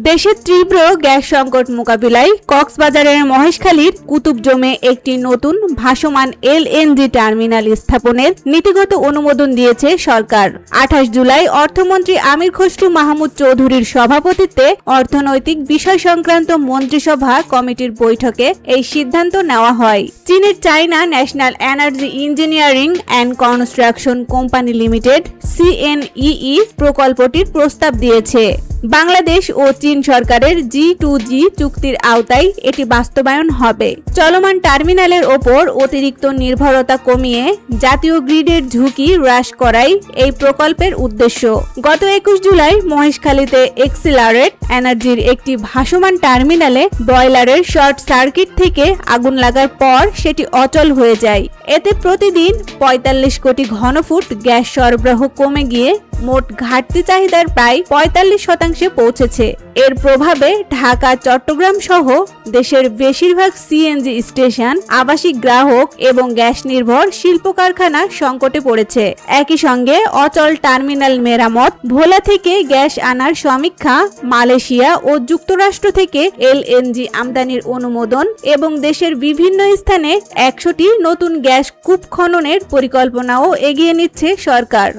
দেশের তীব্র গ্যাস সংকট মোকাবিলায় কক্সবাজারের মহেশখালীর কুতুবজমে একটি নতুন ভাসমান এলএনজি টার্মিনাল স্থাপনের নীতিগত অনুমোদন দিয়েছে সরকার। 28 জুলাই অর্থমন্ত্রী আমির খসরু মাহমুদ চৌধুরীর সভাপতিত্বে অর্থনৈতিক বিষয় সংক্রান্ত মন্ত্রিসভা কমিটির বৈঠকে এই সিদ্ধান্ত নেওয়া হয়। চীনের China National Energy Engineering and Construction Company Limited CNEE প্রকল্পটির প্রস্তাব দিয়েছে। বাংলাদেশ ও চীন সরকারের G2G চুক্তির আওতায় এটি বাস্তবায়ন হবে। চলমান টার্মিনালের ওপর অতিরিক্ত নির্ভরতা কমিয়ে জাতীয় গ্রিডের ঝুঁকি হ্রাস করাই এই প্রকল্পের উদ্দেশ্য। গত 21 জুলাই মহেশখালীতে এক্সিলারেট এনার্জির একটি ভাসমান টার্মিনালে বয়লারের শর্ট সার্কিট থেকে আগুন লাগার পর সেটি অচল হয়ে যায়। এতে প্রতিদিন 45 কোটি ঘনফুট গ্যাস সরবরাহ কমে গিয়ে মোট ঘাটতি চাহিদার প্রায় 45% পৌঁছেছে। এর প্রভাবে ঢাকা, চট্টগ্রাম সহ দেশের বেশিরভাগ সিএনজি স্টেশন, আবাসিক গ্রাহক এবং গ্যাস নির্ভর শিল্প কারখানা সংকটে পড়েছে। একই সঙ্গে অচল টার্মিনাল মেরামত, ভোলা থেকে গ্যাস আনার সমীক্ষা, মালয়েশিয়া ও যুক্তরাষ্ট্র থেকে এলএনজি আমদানির অনুমোদন এবং দেশের বিভিন্ন স্থানে 100টি নতুন গ্যাস কূপ খননের পরিকল্পনাও এগিয়ে নিচ্ছে সরকার।